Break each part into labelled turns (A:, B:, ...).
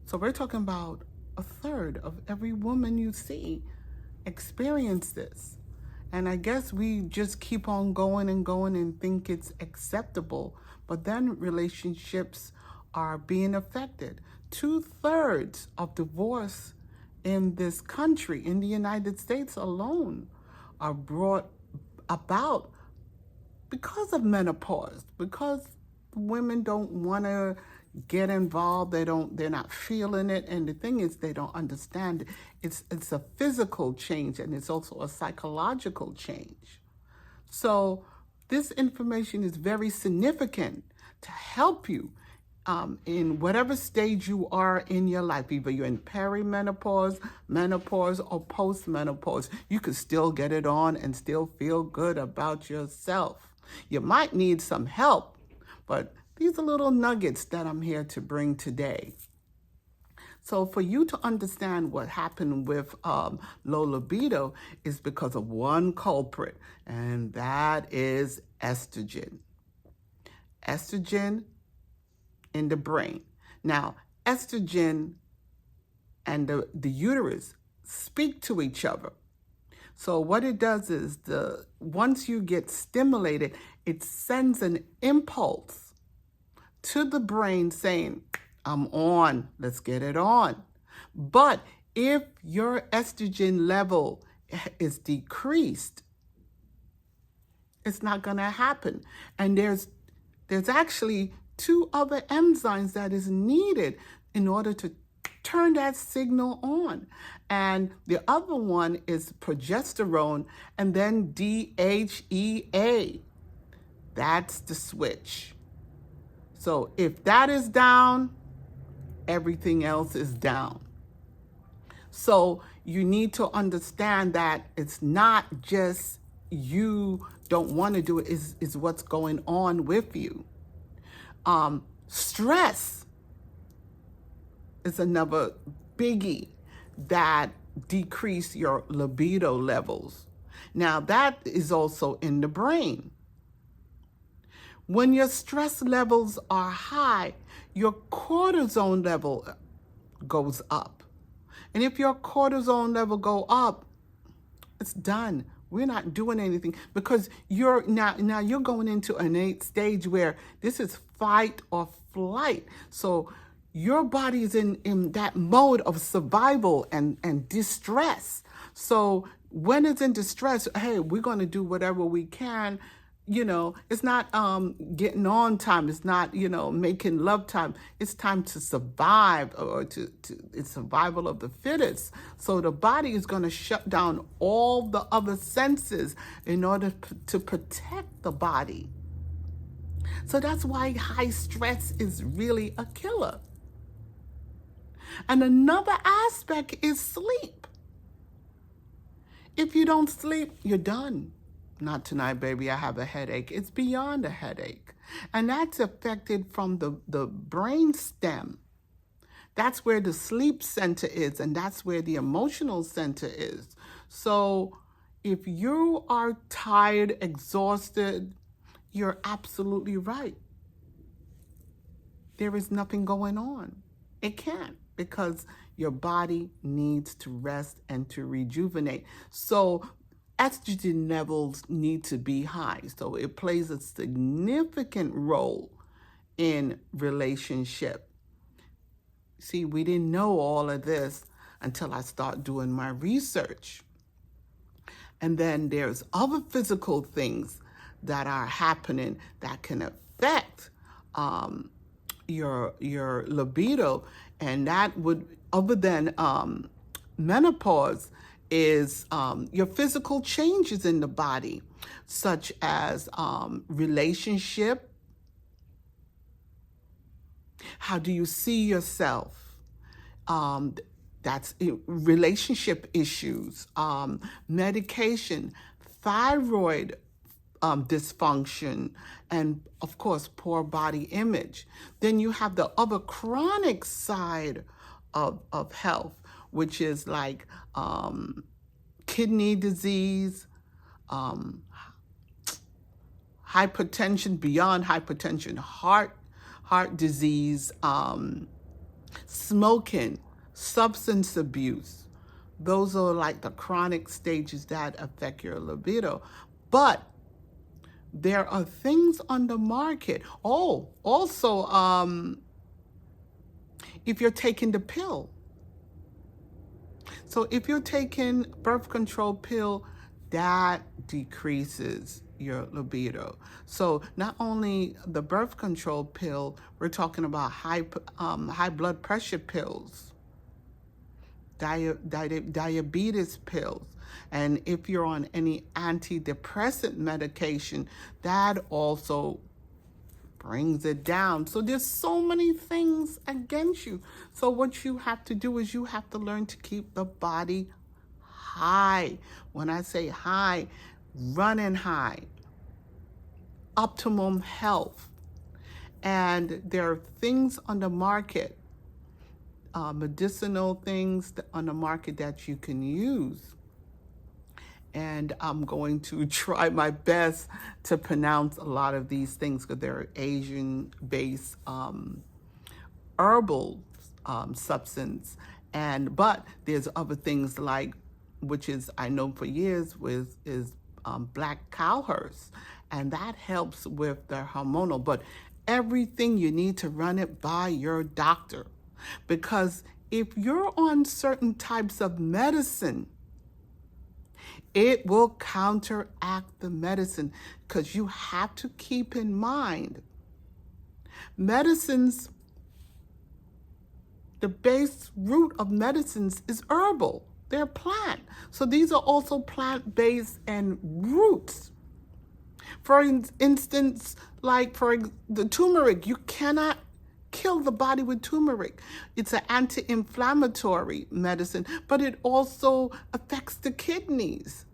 A: So we're talking about a third of every woman you see experience this. And I guess we just keep on going and going and think it's acceptable. But then relationships are being affected. 2/3 of divorce in this country, in the United States alone, are brought about because of menopause, because women don't want to get involved. They're not feeling it. And the thing is, they don't understand it. It's a physical change, and it's also a psychological change. So this information is very significant to help you in whatever stage you are in your life. Either you're in perimenopause, menopause, or postmenopause, you can still get it on and still feel good about yourself. You might need some help, but these are little nuggets that I'm here to bring today. So for you to understand what happened with low libido is because of one culprit, and that is estrogen. Estrogen in the brain. Now, estrogen and the uterus speak to each other. So what it does is once you get stimulated, it sends an impulse to the brain saying, I'm on, let's get it on. But if your estrogen level is decreased, it's not going to happen. And there's actually 2 other enzymes that is needed in order to turn that signal on. And the other one is progesterone and then DHEA. That's the switch. So if that is down, everything else is down. So you need to understand that it's not just you don't want to do it, is what's going on with you. Stress is another biggie that decrease your libido levels. Now that is also in the brain. When your stress levels are high, your cortisol level goes up. And if your cortisol level go up, it's done. We're not doing anything because you're now you're going into an 8 stage where this is fight or flight. So your body is in that mode of survival and distress. So when it's in distress, hey, we're going to do whatever we can. It's not getting on time. It's not, making love time. It's time to survive, or it's survival of the fittest. So the body is going to shut down all the other senses in order to protect the body. So that's why high stress is really a killer. And another aspect is sleep. If you don't sleep, you're done. Not tonight, baby, I have a headache. It's beyond a headache. And that's affected from the brain stem. That's where the sleep center is, and that's where the emotional center is. So if you are tired, exhausted, you're absolutely right. There is nothing going on. It can't, because your body needs to rest and to rejuvenate. So estrogen levels need to be high. So it plays a significant role in relationship. See, we didn't know all of this until I start doing my research. And then there's other physical things that are happening that can affect your libido, and that would, other than menopause, is your physical changes in the body, such as relationship. How do you see yourself? That's relationship issues, medication, thyroid dysfunction, and of course, poor body image. Then you have the other chronic side of health, which is like kidney disease, hypertension, beyond hypertension, heart disease, Smoking, substance abuse. Those are like the chronic stages that affect your libido. But there are things on the market. Oh, also, if you're taking the pill. So if you're taking birth control pill, that decreases your libido. So not only the birth control pill, we're talking about high blood pressure pills, diabetes pills. And if you're on any antidepressant medication, that also brings it down. So there's so many things against you. So what you have to do is you have to learn to keep the body high. When I say high, running high, optimum health. And there are things on the market, medicinal things on the market that you can use. And I'm going to try my best to pronounce a lot of these things because they're Asian-based herbal substance. But there's other things like, which is I know for years is black cowhurst, and that helps with the hormonal. But everything you need to run it by your doctor, because if you're on certain types of medicine, it will counteract the medicine, because you have to keep in mind medicines, the base root of medicines is herbal. They're plant. So these are also plant-based and roots. For instance, like for the turmeric, you cannot kill the body with turmeric. It's an anti-inflammatory medicine, but it also affects the kidneys.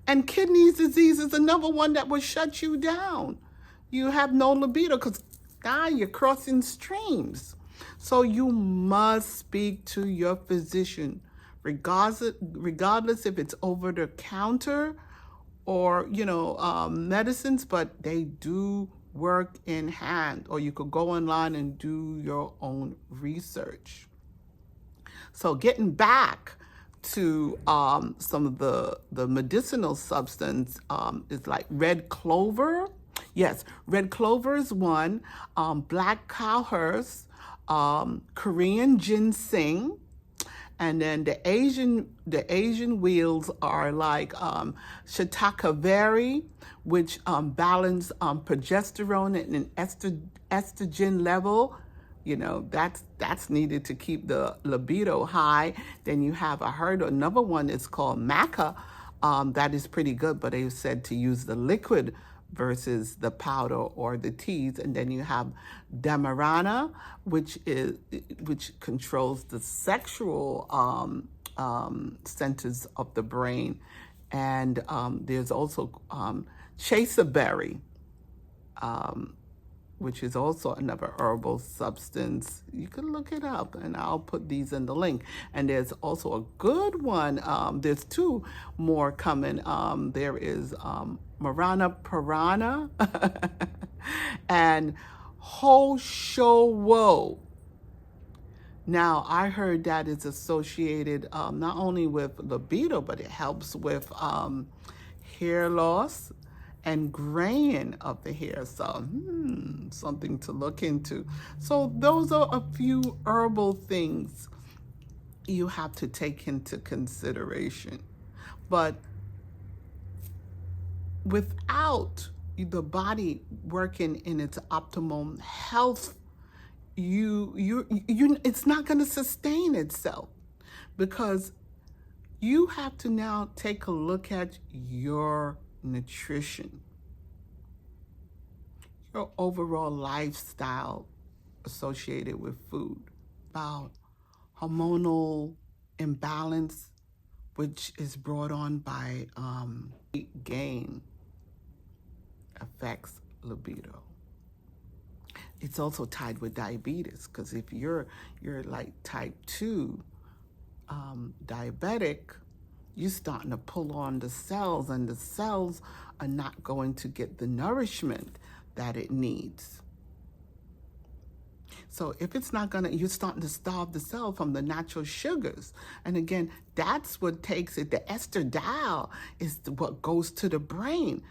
A: And kidney disease is another one that will shut you down. You have no libido because now you're crossing streams. So you must speak to your physician, regardless if it's over the counter or, medicines, but they do work in hand. Or you could go online and do your own research. So getting back to some of the medicinal substance is like red clover. Yes, red clover is one. Black cowhurst, Korean ginseng, and then the Asian wheels are like shiitake, which balance progesterone and an estrogen level. That's needed to keep the libido high. Then you have, I heard another one is called maca. That is pretty good, but they said to use the liquid versus the powder or the teas. And then you have demerara, which controls the sexual centers of the brain. And there's also Chaste berry, which is also another herbal substance. You can look it up, and I'll put these in the link. And there's also a good one. There's two more coming. There is Marana Piranha and Hoshowo. Now, I heard that it's associated not only with libido, but it helps with hair loss and graying of the hair. So, something to look into. So those are a few herbal things you have to take into consideration. But without the body working in its optimum health, it's not going to sustain itself, because you have to now take a look at your nutrition, your overall lifestyle associated with food, about hormonal imbalance, which is brought on by weight gain, affects libido. It's also tied with diabetes, because if you're like type 2 diabetic, you're starting to pull on the cells, and the cells are not going to get the nourishment that it needs. So if it's not gonna, you're starting to starve the cell from the natural sugars. And again, that's what takes it. The estradiol is what goes to the brain.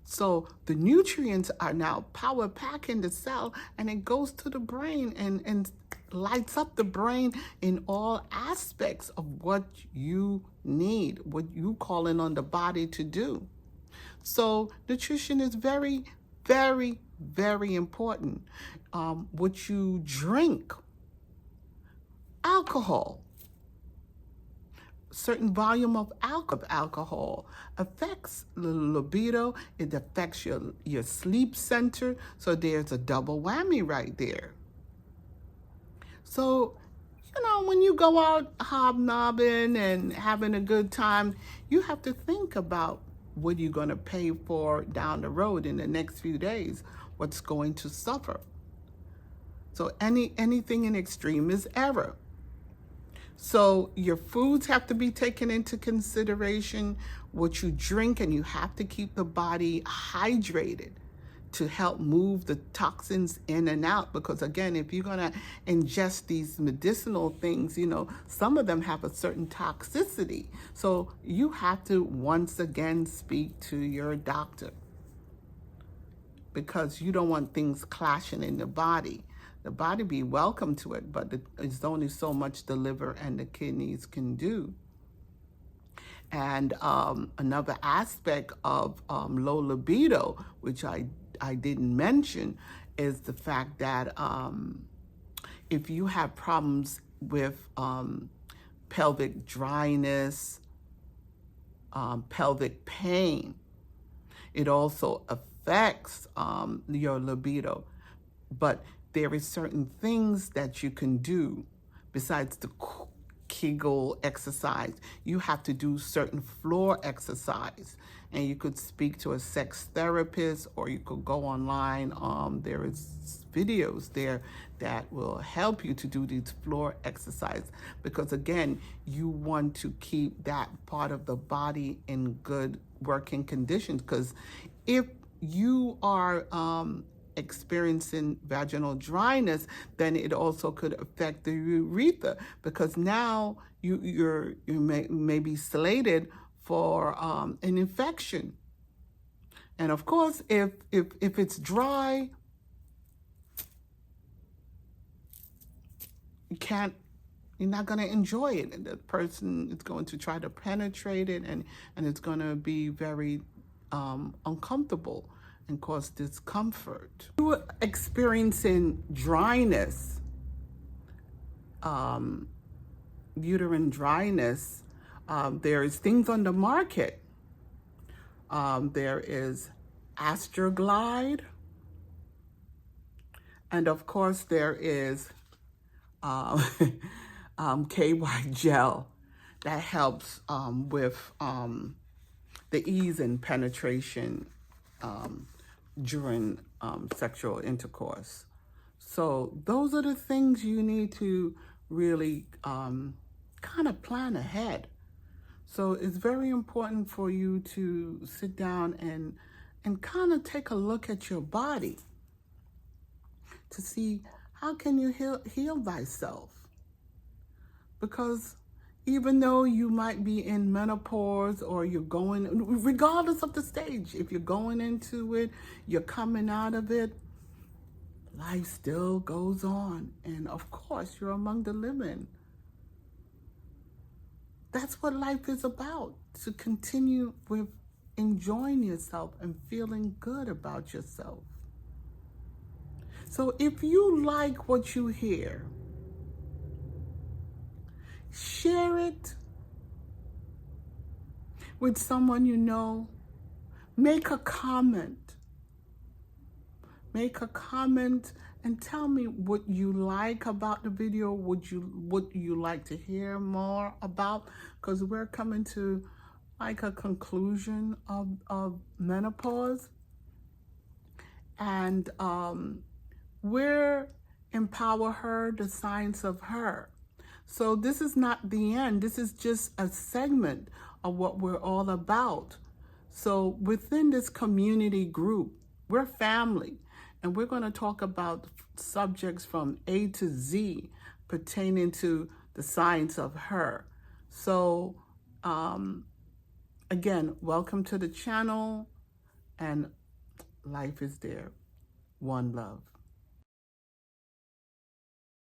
A: So the nutrients are now power packing the cell, and it goes to the brain and lights up the brain in all aspects of what you need, what you calling on the body to do. So nutrition is very, very, very important. What you drink, alcohol, certain volume of alcohol affects the libido. It affects your sleep center. So there's a double whammy right there. So, when you go out hobnobbing and having a good time, you have to think about what you're going to pay for down the road in the next few days, what's going to suffer. So anything in extreme is error. So your foods have to be taken into consideration, what you drink, and you have to keep the body hydrated to help move the toxins in and out. Because again, if you're gonna ingest these medicinal things, some of them have a certain toxicity. So you have to once again speak to your doctor, because you don't want things clashing in the body. The body be welcome to it, but there's only so much the liver and the kidneys can do. And another aspect of low libido, which I didn't mention, is the fact that if you have problems with pelvic dryness, pelvic pain, it also affects your libido. But there is certain things that you can do besides the Kegel exercise. You have to do certain floor exercise, and you could speak to a sex therapist, or you could go online. There is videos there that will help you to do these floor exercises, because again, you want to keep that part of the body in good working conditions. Because if you are experiencing vaginal dryness, then it also could affect the urethra, because now you may be slated for an infection. And of course, if it's dry, you're not going to enjoy it. And the person is going to try to penetrate it, and it's going to be very uncomfortable and cause discomfort. If you're experiencing dryness, uterine dryness, there is things on the market. There is Astroglide, and of course there is KY gel that helps with the ease in penetration during sexual intercourse. So those are the things you need to really kind of plan ahead. So it's very important for you to sit down and kind of take a look at your body to see how can you heal thyself. Because even though you might be in menopause, or you're going, regardless of the stage, if you're going into it, you're coming out of it, life still goes on. And of course, you're among the living. That's what life is about, to continue with enjoying yourself and feeling good about yourself. So if you like what you hear, share it with someone you know. Make a comment. Make a comment and tell me what you like about the video, what you like to hear more about, because we're coming to like a conclusion of menopause. And we're Empower Her, the Science of Her. So this is not the end. This is just a segment of what we're all about. So within this community group, we're family. And we're going to talk about subjects from A to Z pertaining to the science of her. So, again, welcome to the channel, and life is there. One love.